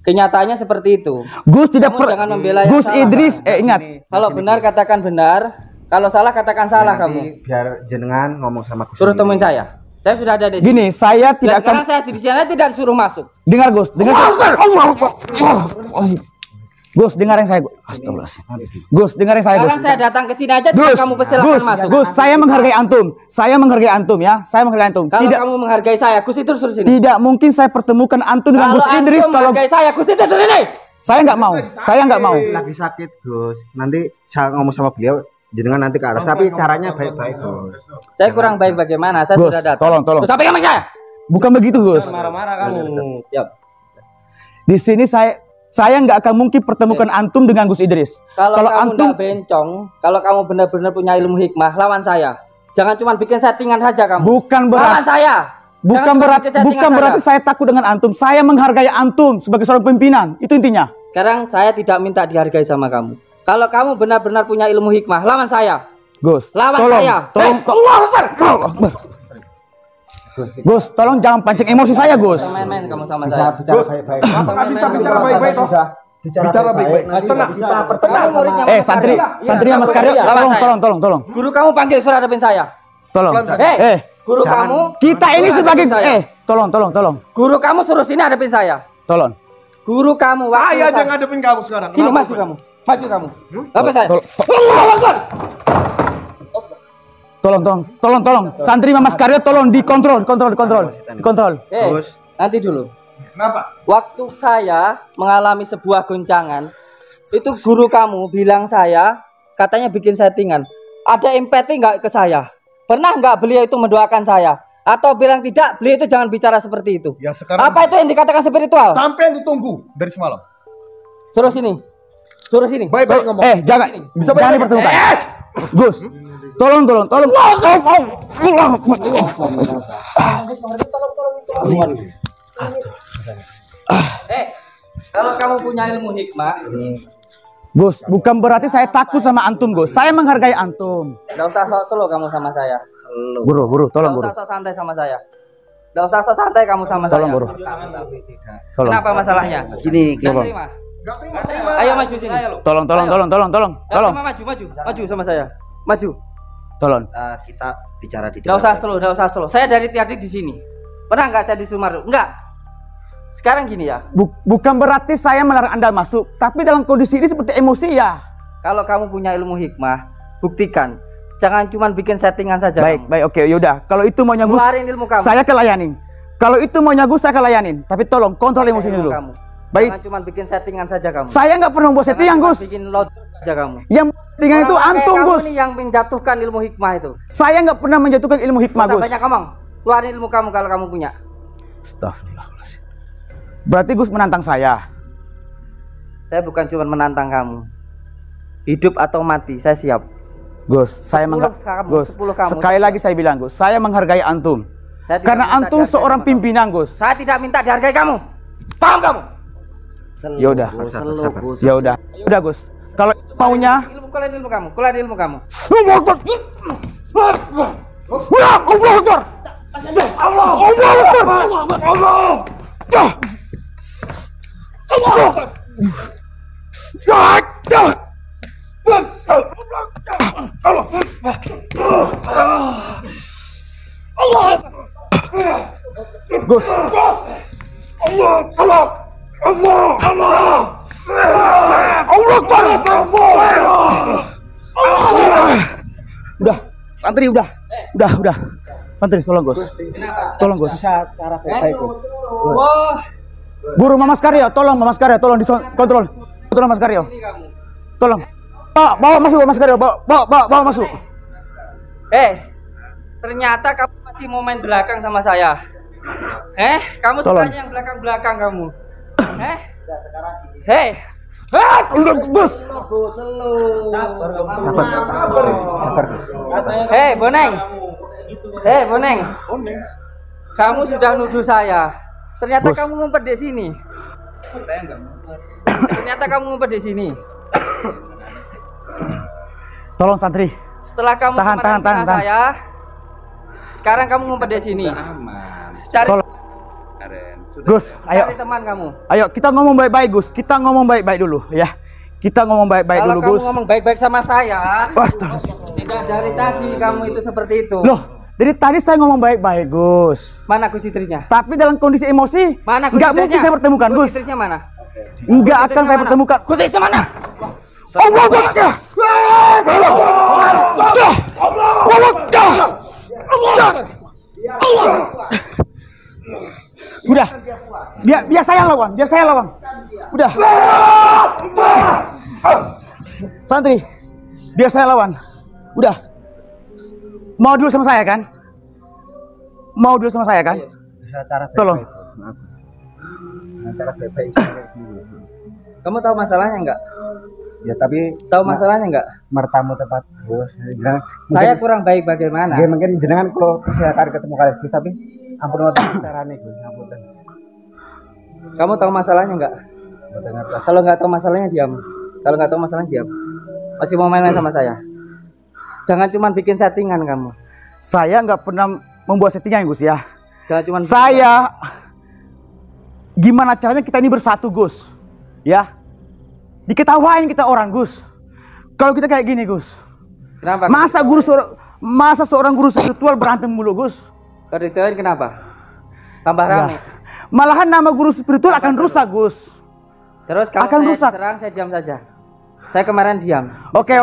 Kenyataannya seperti itu. Gus tidak jangan membela yang Gus salah. Idris, ingat. Kalau benar katakan benar, kalau salah katakan salah kamu. Biar jenengan ngomong sama Gus. Suruh temuin saya. Saya sudah ada di sini. Gini, saya tidak sekarang saya di sana tidak disuruh masuk. Dengar Gus, dengar. Gus, dengar yang saya. Astagfirullahaladzim. Gus, dengar yang saya. Gus. Sekarang saya datang ke sini aja, Gus, kamu persilakan masuk. Gus, saya menghargai antum. Saya menghargai antum ya. Saya menghargai antum. Kalau kamu menghargai saya, Gus itu suruh sini. Tidak mungkin saya pertemukan antum dengan Gus Idris kalau menghargai saya, Gus itu suruh sini. Saya nggak mau. Saya nggak mau. Lagi sakit, Gus. Nanti saya ngomong sama beliau, jenengan nanti ke atas. Tapi caranya baik-baik, Gus. Saya kurang baik bagaimana? Saya Gus, sudah datang. tolong. Gus, sampai saya. Bukan begitu, Gus. Marah-marah kamu. Yap. Di sini saya nggak akan mungkin pertemukan antum dengan Gus Idris. Kalau kamu antum bencong, kalau kamu benar-benar punya ilmu hikmah, lawan saya. Jangan cuma bikin settingan saja kamu. Bukan berarti lawan saya. Bukan berarti saya takut dengan antum. Saya menghargai antum sebagai seorang pimpinan. Itu intinya. Sekarang saya tidak minta dihargai sama kamu. Kalau kamu benar-benar punya ilmu hikmah, lawan saya. Gus, lawan tolong, saya. Allahu Akbar. Gus, tolong jangan pancing emosi saya, Gus. Main-main kamu sama saya. Bicara baik-baik. Bisa bicara baik-baik toh. Bicara baik-baik. Tenang. Tenang. Santrinya Mas Karyo, tolong. Guru kamu panggil suruh hadapin saya. Tolong. Guru kamu. Kita ini sebagai tolong. Guru kamu suruh sini hadapin saya. Tolong. Guru kamu. Saya aja ngadepin kamu sekarang. Sini maju kamu. Maju kamu. Apa saya? Tolong. Santri Mas Karyo tolong dikontrol. Gus, nanti dulu. Kenapa? Waktu saya mengalami sebuah goncangan, itu guru kamu bilang saya katanya bikin settingan. Ada empati nggak ke saya? Pernah nggak beliau itu mendoakan saya? Atau bilang tidak, beliau itu jangan bicara seperti itu. Ya sekarang. Apa itu yang dikatakan spiritual? Sampai yang ditunggu dari semalam. Suruh sini. Baik-baik ngomong. Jangan dipertemukan. Gus. Tolong. Kalau kamu punya ilmu hikmah, Gus, bukan berarti saya takut sama antum, Gus. Saya menghargai antum. Enggak usah sok slow kamu sama saya. Guru, tolong, Guru. Enggak usah sok santai sama saya. Enggak usah sok santai kamu sama saya. Tolong, Guru. Tolong. Kenapa masalahnya? Gini, Tolong. Ayo maju sini. Tolong. Maju sama saya. Maju. Tolong. kita bicara di Enggak usah slow. Saya dari tadi di sini. Pernah enggak saya di Sumargo? Enggak. Sekarang gini ya. Bukan berarti saya melarang Anda masuk, tapi dalam kondisi ini seperti emosi ya. Kalau kamu punya ilmu hikmah, buktikan. Jangan cuma bikin settingan saja. Baik, oke, yaudah. Kalau itu maunya Gus, keluarin ilmu kamu. saya kelayanin. Kalau itu maunya Gus, saya kelayanin. Tapi tolong kontrol emosinya dulu. Kamu. Baik. Jangan cuma bikin settingan saja kamu. Saya nggak pernah membuat settingan, Gus. Bikin lot aja kamu. Yang settingan itu antum, Gus. Kamu nih yang menjatuhkan ilmu hikmah itu. Saya nggak pernah menjatuhkan ilmu hikmah, Gus. Banyak ngomong. Keluarin ilmu kamu kalau kamu punya. Astagfirullahaladzim. Berarti Gus menantang saya. Saya bukan cuma menantang kamu. Hidup atau mati, saya siap. Gus, sekali lagi saya bilang, Gus, saya menghargai antum. Karena antum seorang pimpinan, Gus. Saya tidak minta dihargai kamu. Paham kamu? Ya udah, Gus. Kalau maunya, keluarin ilmu kamu. Gus. Udah, santri udah. Santri tolong, Gus. Tolong, Gus. Cara baik-baik. Guru Mas Karyo, tolong dikontrol. Kontrol Mas Karyo. Tolong. Bawa masuk Mas Karyo, bawa masuk. Ternyata kamu masih mau main belakang sama saya. Kamu sukanya yang belakang-belakang kamu. Gus. Boneng. Kamu sudah nuduh saya. Ternyata kamu ngumpet di sini. Tolong santri. Setelah kamu tahan. saya, sekarang kamu ngumpet di sini. Aman. Cari. Karen. Gus, ayo. Cari teman kamu. Ayo, kita ngomong baik-baik, Gus. Kita ngomong baik-baik dulu, ya. Kita ngomong baik-baik dulu, Kalau Gus. kamu ngomong baik-baik sama saya, Astaga. tidak dari tadi kamu itu seperti itu. Loh, dari tadi saya ngomong baik-baik, Gus. Mana Gus istrinya? Tapi dalam kondisi emosi, Mana Gus nggak istrinya? mungkin saya pertemukan, Gus. Istrinya mana? Nggak akan saya pertemukan. Gus istrinya mana? Allah Akbar. Udah. Biar saya lawan, Udah. Santri, biar saya lawan. Udah. Mau dulu sama saya kan? Tolong. Cara baik-baik. Kamu tahu masalahnya enggak? Ya tapi Tahu masalahnya enggak? mertamu tempat bos. Saya kurang baik bagaimana? Ya mungkin jenengan kalau silakan ketemu kali Gus, tapi ampun wonten carane Gus, ampun. Kamu tahu masalahnya enggak? Kalau nggak tahu masalahnya diam. Kalau nggak tahu masalahnya diam. Masih mau main-main sama saya? Jangan cuma bikin settingan kamu. Saya nggak pernah membuat settingan, Gus ya. Jangan cuma Saya gimana caranya kita ini bersatu, Gus? Ya. Diketawain kita orang, Gus. Kalau kita kayak gini, Gus. Kenapa? Masa seorang guru spiritual berantem mulu, Gus? Kalau ditawain kenapa? Tambah rame. Ya. Malahan nama guru spiritual akan rusak, Gus. Terus kalau Akan saya rusak. serang, saya diam saja. Saya kemarin diam. Oke.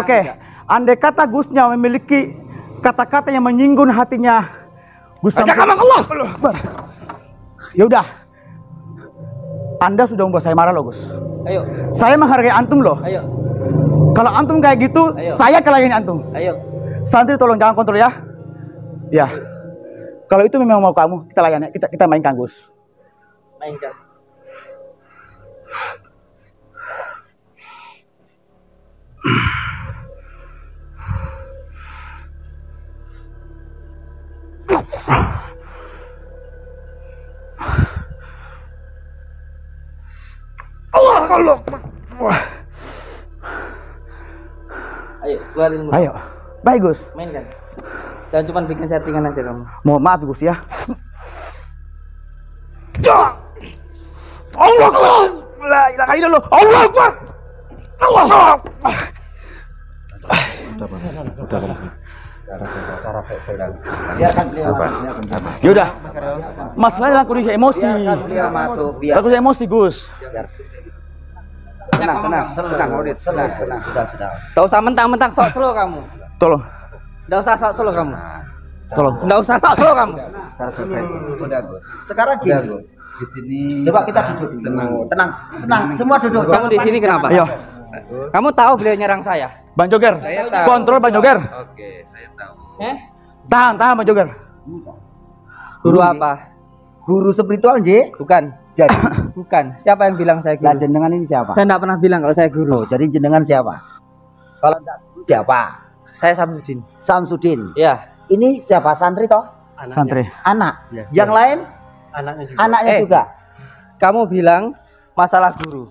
Andai kata Gusnya memiliki kata-kata yang menyinggung hatinya Gus Samsudin. Ya udah. Anda sudah membuat saya marah loh, Gus. Ayo, Saya menghargai antum loh. ayo, Kalau antum kayak gitu, Ayo. saya kelayain antum. ayo. Santri tolong jangan kontrol ya. Ya. Kalau itu memang mau kamu, kita layan ya. Kita mainkan, Gus. Mainkan. Ayo, keluarin mulut. Ayo. Baik, Gus. Mainkan. Jangan cuma bikin settingan aja kamu. Mohon maaf, Gus ya. Allah Akbar. La ilaha illallah. Allah Akbar. Allah Akbar. Ya udah. Masalahnya dalam kondisi emosi. Dalam kondisi emosi, Gus. Tenang, Maudit, tenang. Tidak usah mentang-mentang sok slow kamu. Tolong. Tidak usah sok slow kamu. Tolong. Tidak usah sok slow kamu. Udah Gus. Sekarang gini. Di sini coba kita duduk dulu. Tenang. Semua duduk. Kamu di sini kenapa? Ayo. Kamu tahu beliau nyerang saya? Bang Joger. Kontrol Bang Joger. Oke, saya tahu. Tahan Bang Joger. Guru apa? Guru spiritual J. Bukan. Jadi Bukan. Siapa yang bilang saya lah guru? jenengan ini siapa? Saya tidak pernah bilang kalau saya guru. Jadi jenengan siapa? Kalau enggak guru siapa? Saya Samsudin. Samsudin. Ya. Ini siapa? Santri toh? Santri. Anak. Yang lain? Anaknya juga. Kamu bilang masalah guru.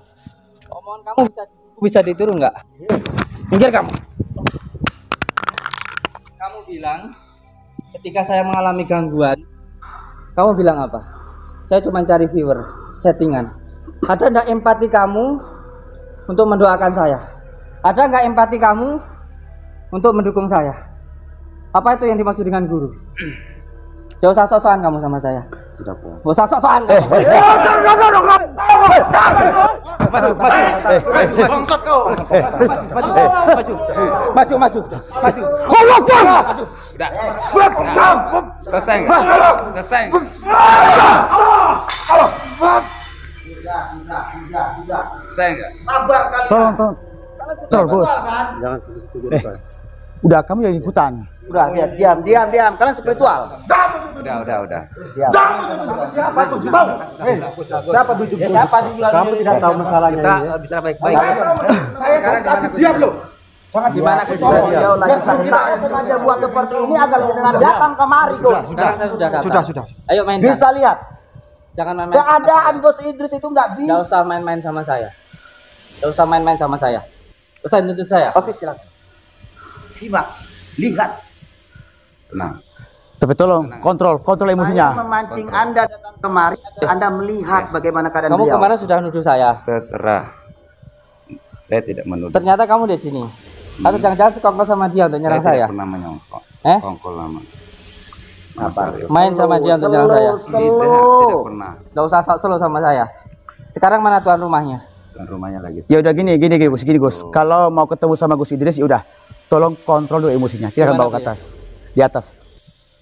Omongan kamu bisa ditiru nggak? Minggir kamu. Kamu bilang ketika saya mengalami gangguan, kamu bilang apa? Saya cuma cari viewer, settingan. Ada nggak empati kamu untuk mendoakan saya? Ada nggak empati kamu untuk mendukung saya? Apa itu yang dimaksud dengan guru? Jangan usah sok-sokan kamu sama saya. Sudah puas. Gak usah sok-sokan. Maju. Selesai nggak? Selesai nggak? Selesai nggak? Tolong, Gus. Jangan situ-situ Udah kamu ya ikutan. Udah, diam. Kalian spiritual. Udah. Siapa tujuh? Kamu tidak tahu masalahnya. Kita bisa baik-baik. Saya tadi diam loh. Gimana Kita sengaja buat seperti ini agar jenengan datang kemari, Gus. Sekarang saya sudah datang. Sudah. Ayo mainkan. Bisa lihat. Jangan main-main. Keadaan Gus Idris itu nggak bisa. Gak usah main-main sama saya. Gak usah main-main sama saya. Usah nuntut saya. Oke, silakan. Simak, lihat. Tenang. Tapi tolong kontrol Saya emosinya. memancing Anda datang kemari, Anda melihat bagaimana keadaan Kamu beliau. kemarin sudah nuduh saya. Terserah. Saya tidak menuduh. Ternyata kamu di sini. Atau jangan-jangan sekongkol sama dia untuk nyerang Saya saya. tidak pernah menyongkol. Eh? Kongkol lama. Sabar. Main sama dia untuk nyerang saya. Tidak pernah. Nggak usah sok solo sama saya. Sekarang mana tuan rumahnya? Dan rumahnya lagi. Ya udah gini Gus. Kalau mau ketemu sama Gus Idris ya udah. Tolong kontrol dulu emosinya. Kita akan Gimana bawa ke dia? atas. Di atas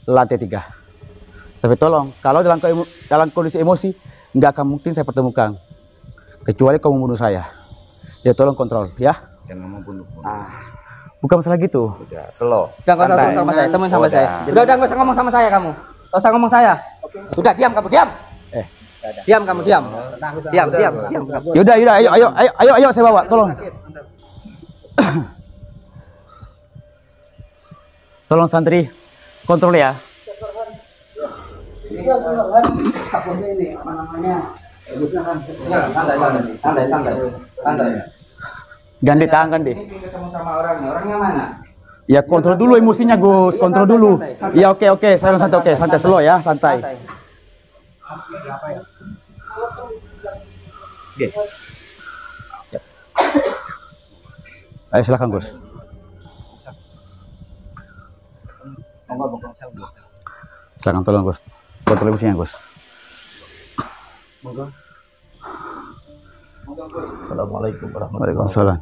lantai 3. Tapi tolong kalau dalam kondisi emosi nggak akan mungkin saya pertemukan. Kecuali kamu membunuh saya. Ya tolong kontrol ya. Jangan membunuh. Bukan masalah gitu. Udah, slow. Udah nggak usah Santai. sok sama saya. Temuin sama Udah. saya. Udah nggak usah ngomong sama saya kamu. Nggak usah ngomong saya. Udah diam kamu diam. Diam kamu diam. Diam. Yaudah, ayo saya bawa, tolong. Tolong santri, kontrol ya. Santai. Ganti tangan Gandhi. Ketemu sama orangnya mana? Ya kontrol dulu emosinya Gus, kontrol dulu. Ya oke, saya santai, santai slow ya, santai. Ayo silakan Gus. Silakan tolong Gus, kontrol emosinya Gus. Assalamualaikum warahmatullahi Waalaikumsalam.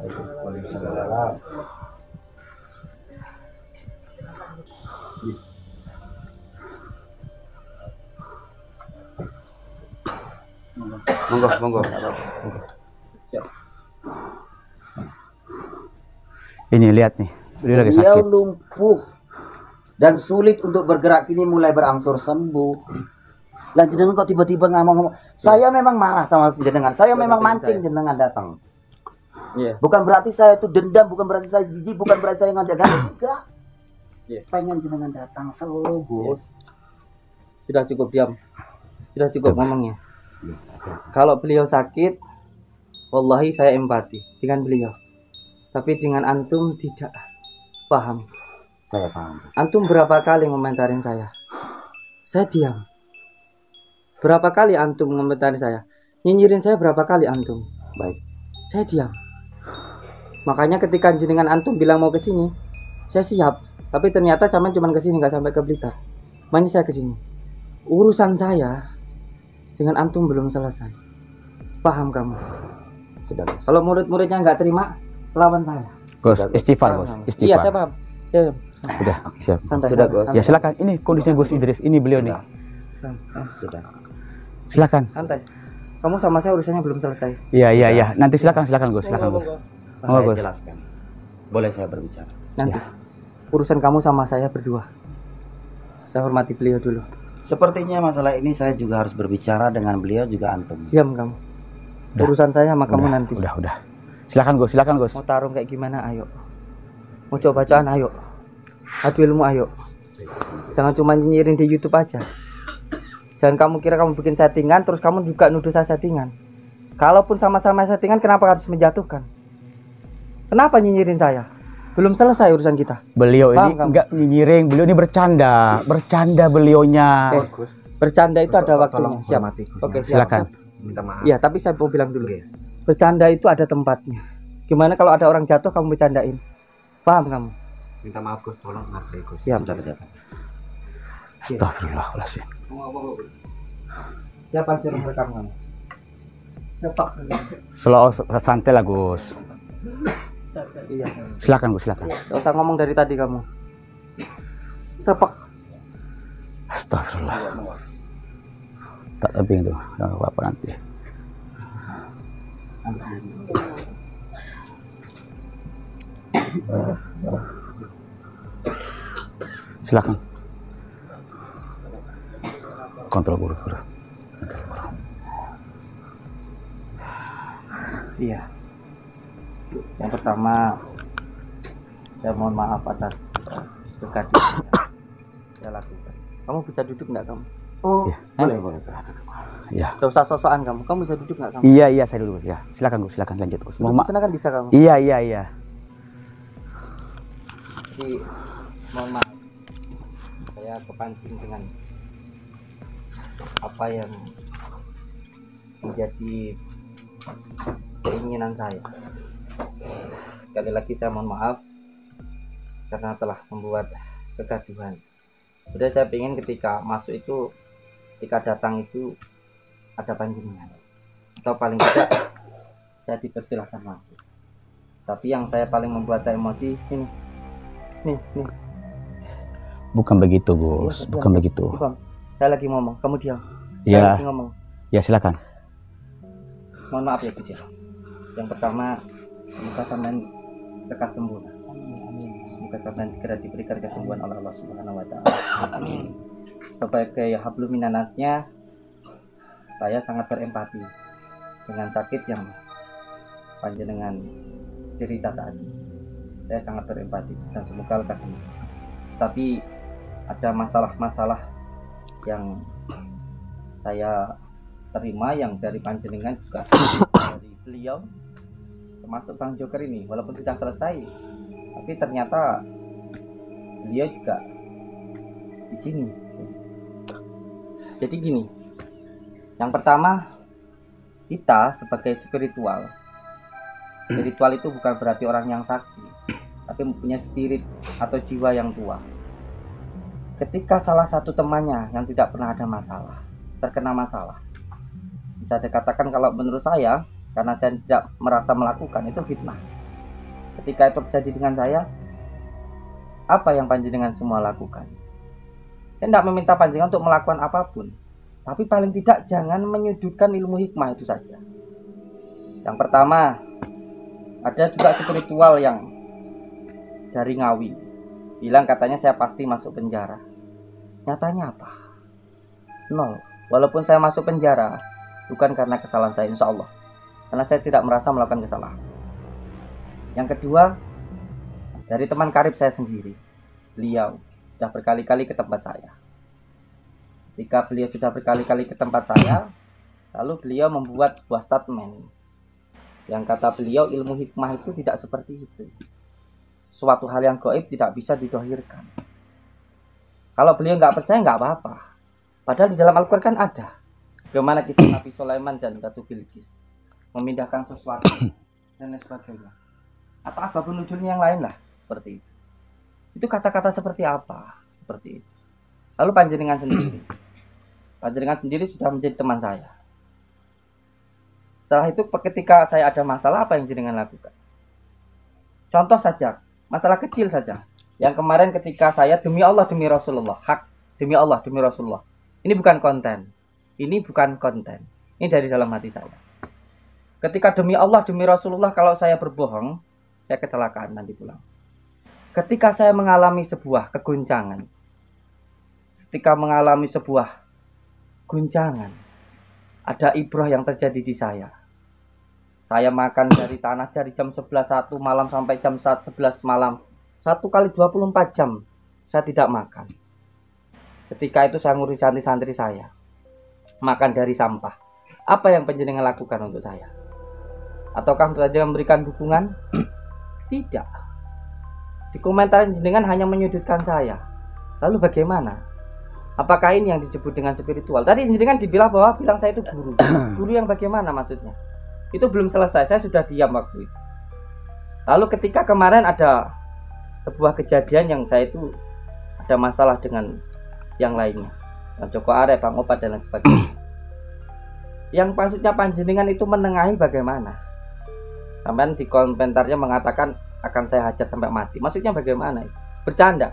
wabarakatuh. Monggo. Ini lihat nih, dia lagi Beliau sakit. lumpuh dan sulit untuk bergerak, kini mulai berangsur sembuh. Lah jenengan kok tiba-tiba ngomong-ngomong. Saya memang marah sama jenengan. Saya memang mancing jenengan datang. Iya. Bukan berarti saya itu dendam, bukan berarti saya jijik, bukan berarti saya ngajak ganti. Enggak. Iya. Pengen jenengan datang selalu, Bos. Sudah cukup diam. Sudah cukup ngomongnya. Kalau beliau sakit, wallahi saya empati dengan beliau. Tapi dengan antum tidak paham. Saya paham. Antum berapa kali ngomentarin saya? Saya diam. Berapa kali antum ngomentarin saya? Nyinyirin saya berapa kali antum? Baik. Saya diam. Makanya ketika jenengan antum bilang mau ke sini, saya siap. Tapi ternyata cuman ke sini, nggak sampai ke Blitar. Makanya saya ke sini. Urusan saya dengan antum belum selesai. Paham kamu? Sudah, Bos. Kalau murid-muridnya nggak terima, lawan saya. Gus, istighfar Paham Gus, kamu? istighfar. Iya, saya paham. Ya, Udah, siap. santai. Sudah, santai, Bos. Ya santai. silakan, ini kondisinya Gus Idris, ini beliau nih. Sudah. Silakan. Santai. Kamu sama saya urusannya belum selesai. Iya. Nanti silakan Gus, silakan Gus. Saya Gus. jelaskan. Boleh saya berbicara? Nanti. Urusan kamu sama saya berdua. Saya hormati beliau dulu. Sepertinya masalah ini saya juga harus berbicara dengan beliau juga antum. Diam kamu. Udah. Urusan saya sama kamu nanti. Udah. Silakan Gus. Mau tarung kayak gimana? Ayo. Mau coba bacaan? Ayo. Adu ilmu? Ayo. Jangan cuma nyinyirin di YouTube aja. Jangan kamu kira kamu bikin settingan terus kamu juga nuduh saya settingan. Kalaupun sama-sama settingan, kenapa harus menjatuhkan? Kenapa nyinyirin saya? Belum selesai urusan kita. Beliau Paham ini kamu? enggak nyinyiring, beliau ini bercanda beliaunya. Bercanda itu ada waktunya. Siap. Oke, siap. Silakan. Minta maaf. Iya, tapi saya mau bilang dulu. Bercanda itu ada tempatnya. Gimana kalau ada orang jatuh kamu bercandain? Paham kamu? Minta maaf Gus, tolong ngerti Gus. Siap. Sudah. Astagfirullahaladzim. Siapa yang suruh merekam kamu? Cepat. Slow, santai lah Gus. Iya. Silakan Gus, silakan. Gak usah ngomong dari tadi kamu. Sepak. Astagfirullah. Tak tebing itu, nggak apa-apa nanti. Silakan. Kontrol guru. Iya. Yang pertama, saya mohon maaf atas kekadian saya lakukan. Kamu bisa duduk nggak kamu? Oh, Iya. boleh. Iya. Gak usah sosokan kamu. Kamu bisa duduk nggak kamu? Iya, saya dulu ya. Silakan Gus, silakan lanjut Gus. Duduk di sana kan bisa kamu. Iya. Jadi, mohon maaf. saya kepancing dengan apa yang menjadi keinginan saya. Sekali lagi saya mohon maaf karena telah membuat kegaduhan. Sudah saya ingin ketika masuk itu, ketika datang itu ada panjenengan, atau paling tidak saya dipersilahkan masuk. Tapi yang saya paling membuat saya emosi ini, nih. Bukan begitu, Gus. Bukan begitu. Bukan. Saya lagi ngomong, kamu diam. Saya Ya, lagi ngomong. ya silakan. Mohon maaf ya Gus ya. Yang pertama, semoga sampean lekas sembuh. Semoga sampean segera diberikan kesembuhan oleh Allah Subhanahu wa taala. Amin. Sebagai hablum minannasnya, saya sangat berempati dengan sakit yang panjenengan derita saat ini. Saya sangat berempati dan semoga lekas sembuh. Tapi ada masalah-masalah yang saya terima yang dari panjenengan juga dari beliau, termasuk Bang Joker ini, walaupun sudah selesai, tapi ternyata beliau juga di sini. Jadi gini, yang pertama, kita sebagai spiritual itu bukan berarti orang yang sakti, tapi mempunyai spirit atau jiwa yang tua. Ketika salah satu temannya yang tidak pernah ada masalah terkena masalah, bisa dikatakan kalau menurut saya, karena saya tidak merasa melakukan, itu fitnah. Ketika itu terjadi dengan saya, apa yang panjenengan semua lakukan? Saya tidak meminta panjenengan untuk melakukan apapun, tapi paling tidak jangan menyudutkan ilmu hikmah itu saja. Yang pertama, ada juga spiritual yang dari Ngawi bilang katanya saya pasti masuk penjara. Nyatanya apa? Nol. Walaupun saya masuk penjara bukan karena kesalahan saya, insya Allah, karena saya tidak merasa melakukan kesalahan. Yang kedua, dari teman karib saya sendiri, beliau sudah berkali-kali ke tempat saya. Ketika beliau sudah berkali-kali ke tempat saya, lalu beliau membuat sebuah statement yang kata beliau, ilmu hikmah itu tidak seperti itu. Suatu hal yang gaib tidak bisa didohirkan. Kalau beliau nggak percaya nggak apa-apa. Padahal di dalam Al-Quran ada bagaimana kisah Nabi Sulaiman dan Ratu Bilqis memindahkan sesuatu dan lain sebagainya. Atau apapun nuzulnya yang lain lah, seperti itu. Itu kata-kata seperti apa? Seperti itu. Lalu panjenengan sendiri sudah menjadi teman saya. Setelah itu ketika saya ada masalah, apa yang jenengan lakukan? Contoh saja, masalah kecil saja. Yang kemarin ketika saya demi Allah demi Rasulullah, hak demi Allah demi Rasulullah. Ini bukan konten. Ini bukan konten. Ini dari dalam hati saya. Ketika demi Allah demi Rasulullah, kalau saya berbohong, saya kecelakaan nanti pulang. Ketika saya mengalami sebuah keguncangan, ketika mengalami sebuah guncangan, ada ibrah yang terjadi di saya. Saya makan dari tanah dari jam 11.1 malam sampai jam 11 malam. 1 kali 24 jam saya tidak makan. Ketika itu saya ngurus santri-santri saya. Makan dari sampah. Apa yang panjenengan lakukan untuk saya? Ataukah panjenengan memberikan dukungan? Tidak. Di komentar jenengan hanya menyudutkan saya. Lalu bagaimana? Apakah ini yang disebut dengan spiritual? Tadi jenengan dibilang bahwa bilang saya itu guru. Guru yang bagaimana maksudnya? Itu belum selesai, saya sudah diam waktu itu. Lalu ketika kemarin ada sebuah kejadian yang saya itu ada masalah dengan yang lainnya, Bang Joko Are, Bang Opat dan lain sebagainya. Yang maksudnya panjenengan itu menengahi bagaimana? Sampai di komentarnya mengatakan akan saya hajar sampai mati. Maksudnya bagaimana itu? Bercanda.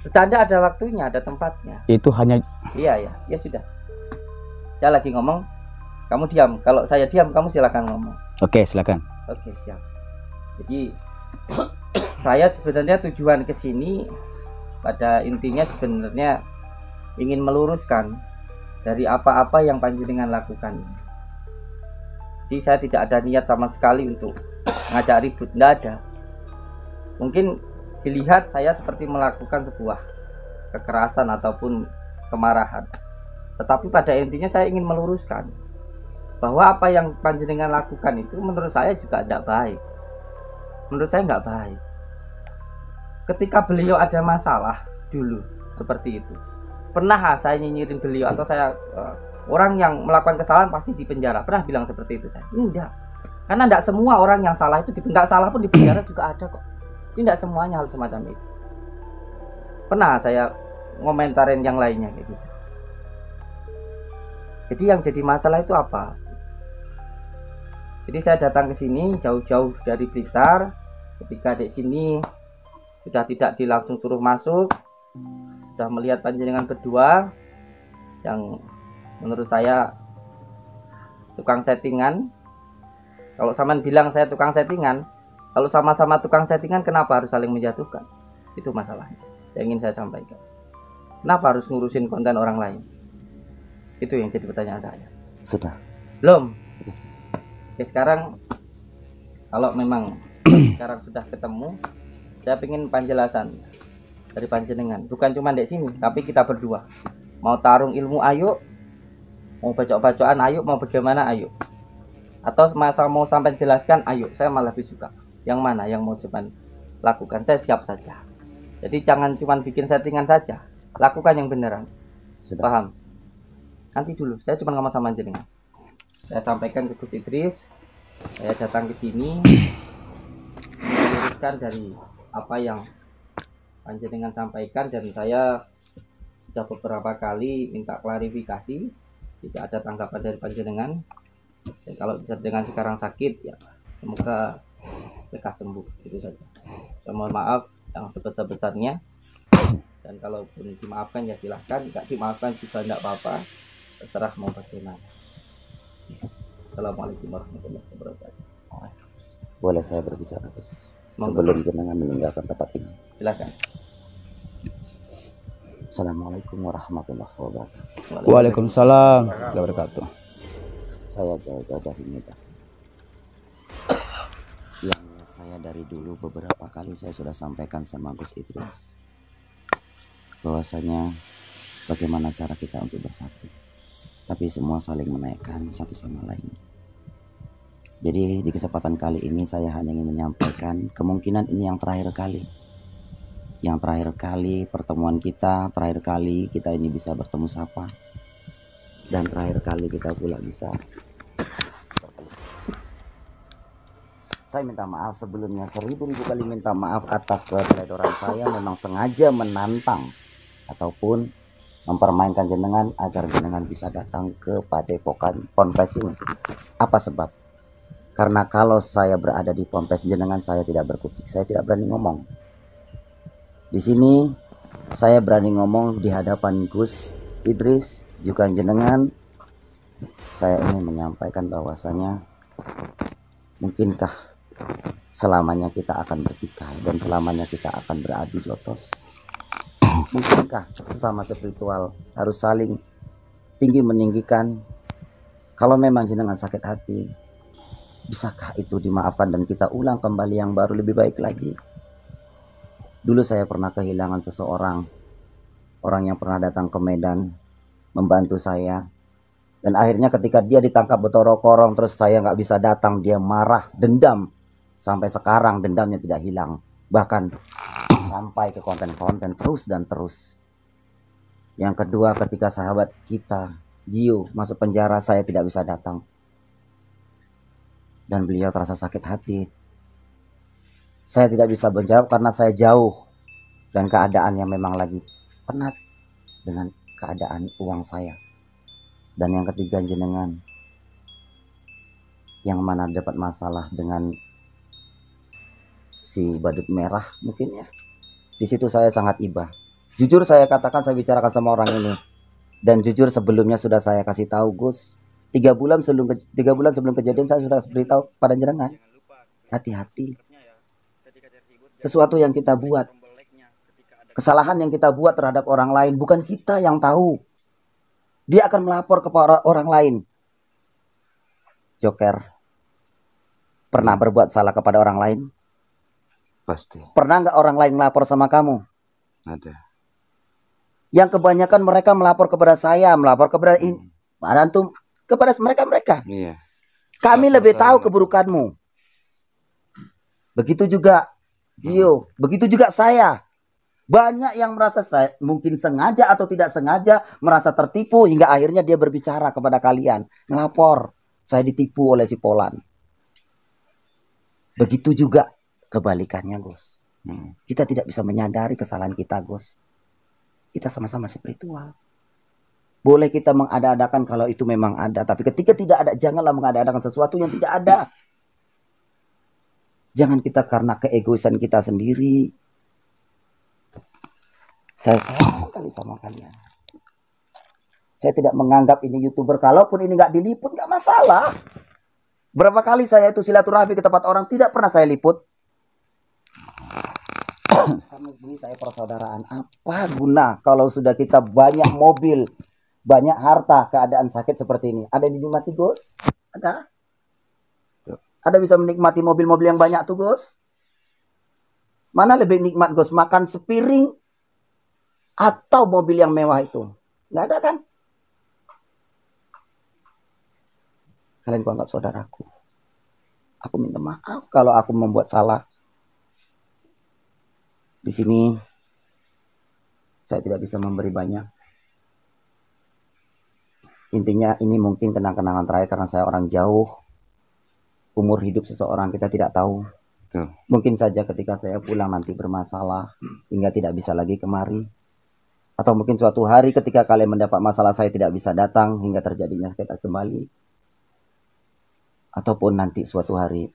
Bercanda ada waktunya, ada tempatnya. Itu hanya Iya, ya sudah. Saya lagi ngomong, kamu diam. Kalau saya diam, kamu silakan ngomong. Oke, silakan. Oke, siap. Jadi saya sebenarnya tujuan ke sini pada intinya sebenarnya ingin meluruskan dari apa-apa yang panjenengan lakukan. Jadi saya tidak ada niat sama sekali untuk ngajak ribut, tidak ada. Mungkin dilihat saya seperti melakukan sebuah kekerasan ataupun kemarahan. Tetapi pada intinya saya ingin meluruskan bahwa apa yang panjenengan lakukan itu menurut saya juga tidak baik. Menurut saya nggak baik. Ketika beliau ada masalah dulu seperti itu. Pernah saya nyinyirin beliau atau saya orang yang melakukan kesalahan pasti dipenjara? Pernah bilang seperti itu saya? Enggak. Karena enggak semua orang yang salah itu enggak salah pun dipenjara juga ada kok. Ini enggak semuanya hal semacam itu. Pernah saya ngomentarin yang lainnya kayak gitu. Jadi yang jadi masalah itu apa? Jadi saya datang ke sini jauh-jauh dari Blitar. Ketika di sini sudah tidak langsung suruh masuk, sudah melihat panjenengan berdua yang menurut saya tukang settingan. Kalau sampean bilang saya tukang settingan, kalau sama-sama tukang settingan kenapa harus saling menjatuhkan? Itu masalahnya yang ingin saya sampaikan. Kenapa harus ngurusin konten orang lain? Itu yang jadi pertanyaan saya. Sudah. Belum. Oke, sekarang kalau memang sekarang sudah ketemu, saya ingin penjelasan dari panjenengan. Bukan cuma di sini, tapi kita berdua. Mau tarung ilmu, ayo. Mau bacok-bacokan, ayo. Mau bagaimana, ayo. Atau masa mau sampai jelaskan, ayo. Saya malah lebih suka. Yang mana yang mau cuman lakukan, saya siap saja. Jadi jangan cuma bikin settingan saja. Lakukan yang beneran. Sudah. Paham? Nanti dulu, saya cuma ngomong sama panjenengan. Saya sampaikan ke Gus Idris, saya datang ke sini meluruskan dari apa yang panjenengan sampaikan, dan saya sudah beberapa kali minta klarifikasi, tidak ada tanggapan dari panjenengan. Dan kalau dengan sekarang sakit, ya semoga lekas sembuh, itu saja. Saya mohon maaf yang sebesar-besarnya, dan kalaupun dimaafkan ya silahkan, tidak dimaafkan juga tidak apa-apa, terserah mau bagaimana. Assalamualaikum warahmatullahi wabarakatuh. Boleh saya berbicara, Gus? Sebelum jenengan meninggalkan tempat ini. Silakan. Assalamualaikum warahmatullahi wabarakatuh. Waalaikumsalam warahmatullahi wabarakatuh. Saya Jaga dari Medan. Yang saya dari dulu beberapa kali saya sudah sampaikan sama Gus Idris bahwasanya bagaimana cara kita untuk bersatu, tapi semua saling menaikkan satu sama lain. Jadi di kesempatan kali ini saya hanya ingin menyampaikan kemungkinan ini yang terakhir kali. Yang terakhir kali pertemuan kita, terakhir kali kita ini bisa bertemu sapa, dan terakhir kali kita pula bisa. Saya minta maaf sebelumnya, 1000.000 kali minta maaf atas keteledoran saya. Memang sengaja menantang ataupun mempermainkan jenengan agar jenengan bisa datang ke Padepokan Ponpes ini. Apa sebab? Karena kalau saya berada di Ponpes jenengan, saya tidak berkutik, saya tidak berani ngomong. Di sini saya berani ngomong di hadapan Gus Idris juga jenengan. Saya ingin menyampaikan bahwasanya mungkinkah selamanya kita akan bertikai dan selamanya kita akan beradu jotos? Mungkinkah sesama spiritual harus saling tinggi meninggikan? Kalau memang jenengan sakit hati, bisakah itu dimaafkan dan kita ulang kembali yang baru lebih baik lagi? Dulu saya pernah kehilangan seseorang, orang yang pernah datang ke Medan membantu saya, dan akhirnya ketika dia ditangkap betorong-korong terus saya nggak bisa datang, dia marah, dendam. Sampai sekarang dendamnya tidak hilang, bahkan sampai ke konten-konten terus dan terus. Yang kedua, ketika sahabat kita Gio masuk penjara, saya tidak bisa datang dan beliau terasa sakit hati. Saya tidak bisa menjawab karena saya jauh dan keadaannya memang lagi penat dengan keadaan uang saya. Dan yang ketiga, jenengan yang mana dapat masalah dengan si badut merah mungkin ya. Di situ saya sangat iba. Jujur saya katakan, saya bicarakan sama orang ini. Dan jujur sebelumnya sudah saya kasih tahu Gus. 3 bulan sebelum kejadian saya sudah beritahu pada jenengan. Hati-hati. Sesuatu yang kita buat, kesalahan yang kita buat terhadap orang lain, bukan kita yang tahu. Dia akan melapor kepada orang lain. Joker, pernah berbuat salah kepada orang lain? Pasti Pernah nggak orang lain melapor sama kamu? ada. Yang kebanyakan mereka melapor kepada saya, melapor kepada antum, kepada mereka. Iya. Kami Lapor lebih saya, tahu lapor. keburukanmu. Begitu juga Gio, begitu juga saya. Banyak yang merasa mungkin sengaja atau tidak sengaja merasa tertipu hingga akhirnya dia berbicara kepada kalian, ngelapor, saya ditipu oleh si Polan. Begitu juga kebalikannya, Gus. Kita tidak bisa menyadari kesalahan kita, Gus. Kita sama-sama spiritual. Boleh kita mengada-adakan kalau itu memang ada, tapi ketika tidak ada, janganlah mengada-adakan sesuatu yang tidak ada. Jangan kita karena keegoisan kita sendiri. Saya sayang sekali sama kalian. Saya tidak menganggap ini YouTuber. Kalaupun ini nggak diliput, nggak masalah. Berapa kali saya itu silaturahmi ke tempat orang, tidak pernah saya liput. Karena ini saya persaudaraan. Apa guna kalau sudah kita banyak mobil, banyak harta, keadaan sakit seperti ini? Ada yang dinikmati, Gus? Ada? Ada bisa menikmati mobil-mobil yang banyak tuh, Gus? Mana lebih nikmat, Gus? Makan sepiring atau mobil yang mewah itu? Nggak ada kan? Kalian anggap saudaraku. Aku minta maaf kalau aku membuat salah. Di sini saya tidak bisa memberi banyak. Intinya ini mungkin kenang-kenangan terakhir karena saya orang jauh. Umur hidup seseorang kita tidak tahu. Mungkin saja ketika saya pulang nanti bermasalah hingga tidak bisa lagi kemari. Atau mungkin suatu hari ketika kalian mendapat masalah saya tidak bisa datang hingga terjadinya kita kembali. Ataupun nanti suatu hari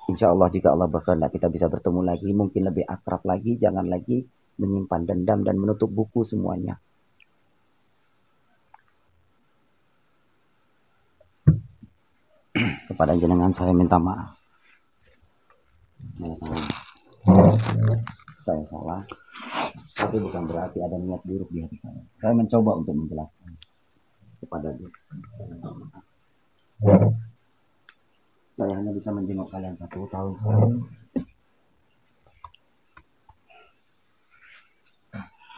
insya Allah jika Allah berkehendak kita bisa bertemu lagi, mungkin lebih akrab lagi, jangan lagi menyimpan dendam dan menutup buku semuanya. Kepada jenengan saya minta maaf. Saya salah, tapi bukan berarti ada niat buruk di hati saya. Saya mencoba untuk menjelaskan kepada dia. Saya hanya bisa menjenguk kalian 1 tahun sekali.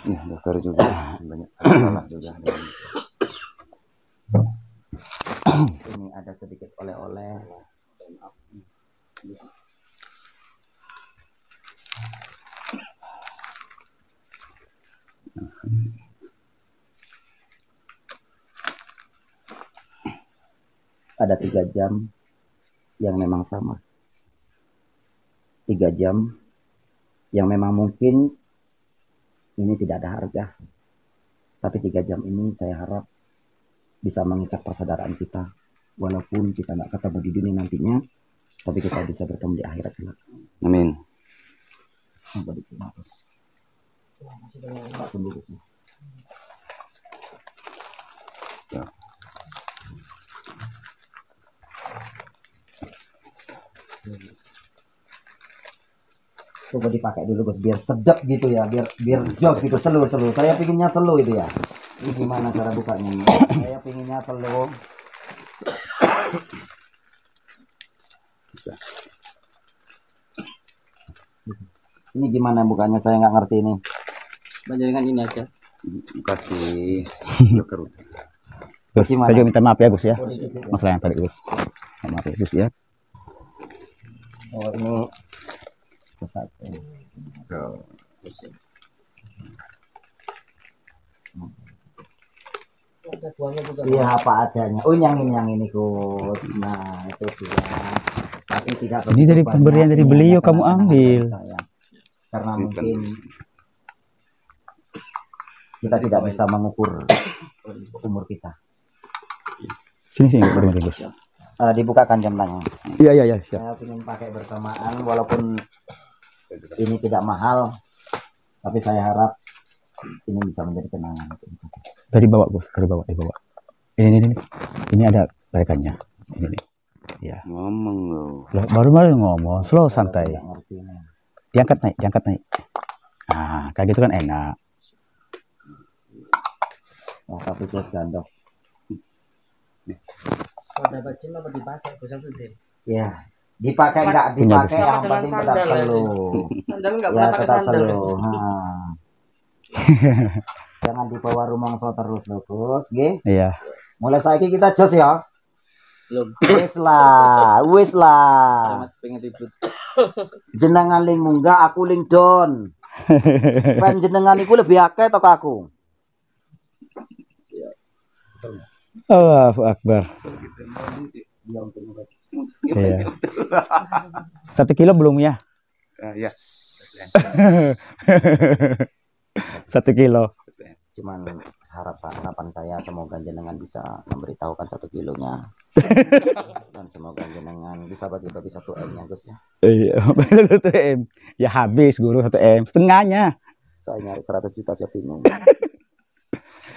Ya, dokter juga banyak salah juga. Ini ada sedikit oleh-oleh. Ada 3 jam yang memang sama. 3 jam yang memang mungkin ini tidak ada harga. Tapi 3 jam ini saya harap bisa mengikat persaudaraan kita. Walaupun kita nggak ketemu di dunia nantinya, tapi kita bisa bertemu di akhirat kelak. Amin. Ya. Coba dipakai dulu, Gus, biar sedap gitu ya, biar jos gitu, selu. Saya pinginnya selu itu ya. Ini gimana cara bukanya? Saya pinginnya selu. Bisa. Ini gimana bukanya? Saya nggak ngerti ini. Dengan ini aja. Kasih dokter. Gus, Gimana? saya juga minta maaf ya Gus ya. Masalah yang tadi Gus. Maaf ya Gus ya. Oh, ini pesat. Iya, apa adanya. Oh, yang ini Gus. Nah, itu dia. Tapi tidak Ini dari begitu pemberian banyak. dari Ini beliau hanya kamu kenangan ambil. dari saya. Karena mungkin kita tidak bisa mengukur umur kita. Sini baru mati Gus. Dibukakan jemlangnya. Iya siap. Saya ingin pakai bersamaan walaupun ini tidak mahal, tapi saya harap ini bisa menjadi kenangan. Dari bawah Gus, dari bawah. Ini ada tarikannya. Ini nih. Ya. Ngomong loh. Baru ngomong, slow santai. Tidak ngerti ini. Diangkat naik. Nah, kayak gitu kan enak. Oh, tapi Gus gandok. Ada bacin apa dipakai? Bisa tuh. Ya, dipakai nggak Punya dipakai Gus. yang Dengan penting tetap sandal ya, selu. Sandal nggak Ya, pernah pakai tetap sandal. selu. Jangan dibawa rumongso terus loh, Gus. Nggih. Iya. Mulai saiki kita jos ya. Belum. Wis lah. Masih pengen ribut. Jenengan ling munggah, aku ling don. Panjenengan iku lebih akeh to aku. Allahu Akbar. Iya. 1 kilo belum ya? Ya. 1 kilo. Cuman harapan saya semoga jenengan bisa memberitahukan 1 kilonya. Dan semoga jenengan bisa bagi-bagi 1 M-nya Gus ya. Iya, 1 M. Ya habis guru 1 M, setengahnya. Saya nyari 100 juta aja bingung.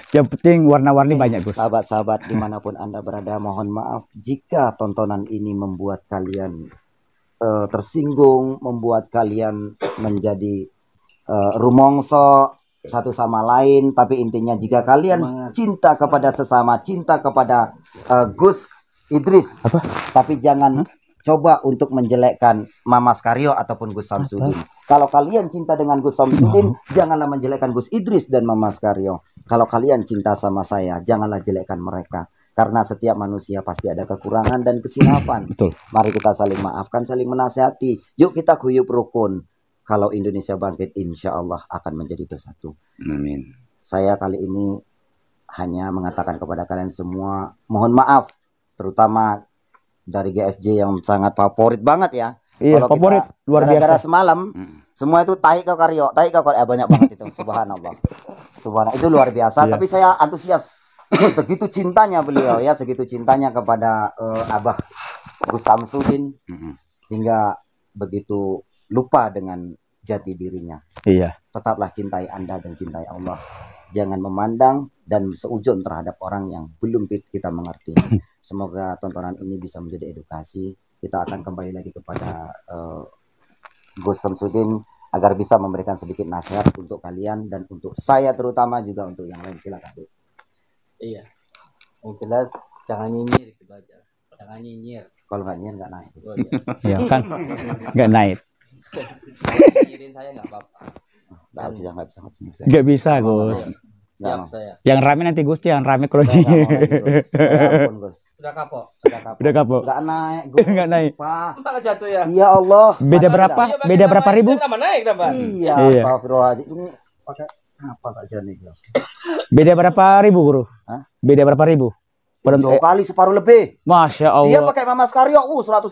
Yang penting warna-warni banyak Gus. Sahabat-sahabat dimanapun Anda berada, mohon maaf jika tontonan ini membuat kalian tersinggung, membuat kalian menjadi rumongso satu sama lain. Tapi intinya jika kalian cinta kepada sesama, cinta kepada Gus Idris, tapi jangan coba untuk menjelekkan Mamas Karyo ataupun Gus Samsudin. Kalau kalian cinta dengan Gus Samsudin, janganlah menjelekkan Gus Idris dan Mamas Karyo. Kalau kalian cinta sama saya, janganlah jelekkan mereka. Karena setiap manusia pasti ada kekurangan dan kesilapan. Betul. Mari kita saling maafkan, saling menasihati. Yuk kita guyup rukun. Kalau Indonesia bangkit, insya Allah akan menjadi bersatu. Amin. Saya kali ini hanya mengatakan kepada kalian semua, mohon maaf. Terutama dari GSJ yang sangat favorit banget ya. Iya, kalau favorit kita, luar gara-gara biasa. semalam semua itu tahi ke Karyo, banyak banget itu. Subhanallah. Subhanallah, itu luar biasa. Iya. Tapi saya antusias. Segitu cintanya beliau ya, segitu cintanya kepada Abah Gus Samsudin hingga begitu lupa dengan jati dirinya. Iya. Tetaplah cintai Anda dan cintai Allah. Jangan memandang dan seujun terhadap orang yang belum kita mengerti. Semoga tontonan ini bisa menjadi edukasi. Kita akan kembali lagi kepada Gus Samsudin agar bisa memberikan sedikit nasihat untuk kalian dan untuk saya terutama juga untuk yang lain. Silakan Gus. Iya. Yang jelas jangan nyinyir gitu aja. Jangan nyinyir. Kalau nggak nyinyir nggak naik. Oh, iya. Iya kan? Nggak naik. Nyinyirin saya nggak apa-apa. Nggak bisa. Nggak bisa Gus. Siap saya. Yang rame nanti Gus, yang rame kalau Saya nggak mau lagi, Gus. Ya ampun, Gus. Sudah kapok. Udah kapok. Nggak naik, Gus. Nggak naik. Wah. Malah jatuh ya. Ya Allah. Beda berapa? Beda berapa ribu? Tambah naik tambah. Iya. Iya. Astagfirullahaladzim. Ini pakai apa saja nih, Gus? Beda berapa ribu guru? Hah? Beda berapa ribu? 2 kali separuh lebih. Masya Dia Allah. pakai Mamas Karyo 130.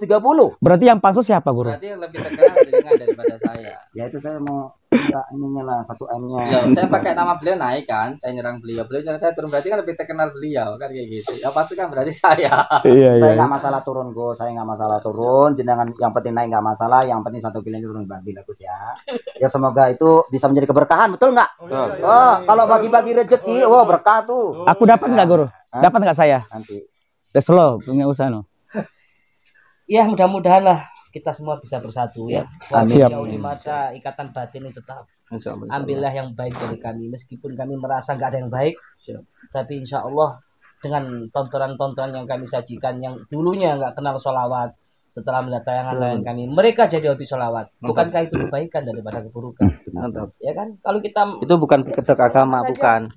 Berarti yang pansus siapa guru? Berarti lebih terkenal dengan daripada saya. Ya itu saya mau minta ininya lah 1 M-nya. Ya, saya pakai nama beliau naik kan. Saya nyerang beliau. Beliau nyerang saya turun, berarti kan lebih terkenal beliau kan kayak gitu. Ya pasti kan berarti saya. Iya Saya nggak masalah turun, Gus. Saya nggak masalah turun. Jenengan yang penting naik nggak masalah. Yang penting 1 pilihan turun bagi Gus ya. Ya semoga itu bisa menjadi keberkahan, betul nggak? Oh, kalau bagi-bagi rezeki, wah berkah tuh. Aku dapat nggak guru? Dapat nggak saya? Nanti. Slow punya usaha no. Ya mudah-mudahan lah kita semua bisa bersatu ya. Walaupun Siap. jauh di mata ikatan batin itu tetap. Ambillah yang baik dari kami meskipun kami merasa nggak ada yang baik. Tapi insya Allah dengan tontonan-tontonan yang kami sajikan yang dulunya nggak kenal sholawat, setelah melihat tayangan-tayangan kami mereka jadi hobi sholawat. Bukankah itu kebaikan daripada keburukan? Mantap. Ya kan? Kalau kita Itu bukan kedok agama, bukan.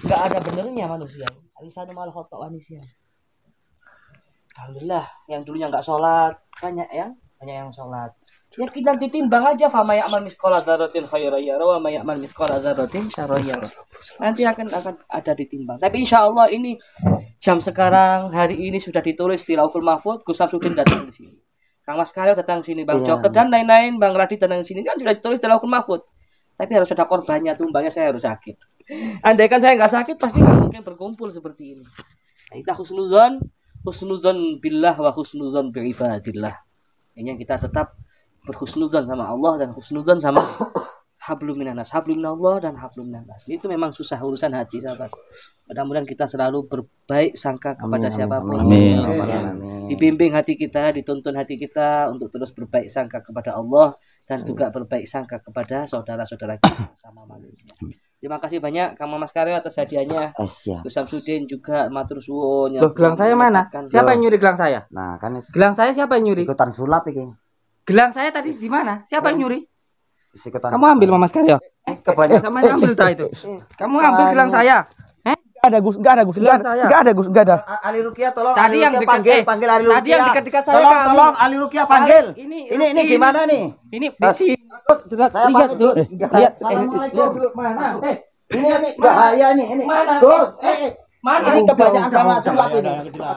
nggak ada benernya manusia. Alisanu mal khotok manusia. Alhamdulillah yang dulunya nggak sholat banyak yang sholat. Ya kita ditimbang aja fama ya'mal misqala dzarratin khairan yara wa may ya'mal misqala dzarratin syarran yara. Nanti akan ada ditimbang. Tapi insya Allah ini jam sekarang hari ini sudah ditulis di Lauhul Mahfuz. Gus Samsudin datang di sini. Kang Mas Karyo datang sini, Bang Joker dan lain-lain, Bang Radit datang sini kan sudah ditulis di Lauhul Mahfuz. Tapi harus ada korbannya, tumbangnya saya harus sakit. Andai kan saya nggak sakit pasti nggak mungkin berkumpul seperti ini. Kita husnudzon billah wa husnudzon bi ibadillah. Ini kita tetap berhusnudzon sama Allah dan husnudzon sama hablum minanas, hablum minallah dan hablum minanas. Itu memang susah urusan hati sahabat. Mudah-mudahan kita selalu berbaik sangka kepada siapapun. Amin. Dibimbing hati kita, dituntun hati kita untuk terus berbaik sangka kepada Allah dan juga berbaik sangka kepada saudara-saudara kita sama manusia. Terima kasih banyak Kang Mas Karyo atas hadiahnya. Gus Samsudin juga matur suwun. Loh, gelang saya mana? Siapa yang nyuri gelang saya? Nah, kan Gelang saya siapa yang nyuri? ikutan sulap iki. Gelang saya tadi di mana? Siapa yang nyuri? Ikutan. Kamu ambil Mas Karyo. kebanyakan. Kamu ambil tak itu? Kamu ambil gelang saya. ada Gus, enggak ada Gus, Bilang saya. enggak ada Gus, enggak ada. Ali Rukia tolong. Tadi Ali yang Rukia dekat- panggil, eh, panggil Ali Rukia. tadi yang dekat-dekat saya Tolong, kamu. tolong Ali Rukia panggil. Ini Ini gimana nih? Ini di Gus, sini. saya Lihat pamit, dulu. Gus. Lihat Assalamualaikum. lihat dulu mana? Ini bahaya nih, ini. Mana? Gus, Mana? ini kebanyakan sama Udah, sulap udah, ini. udah.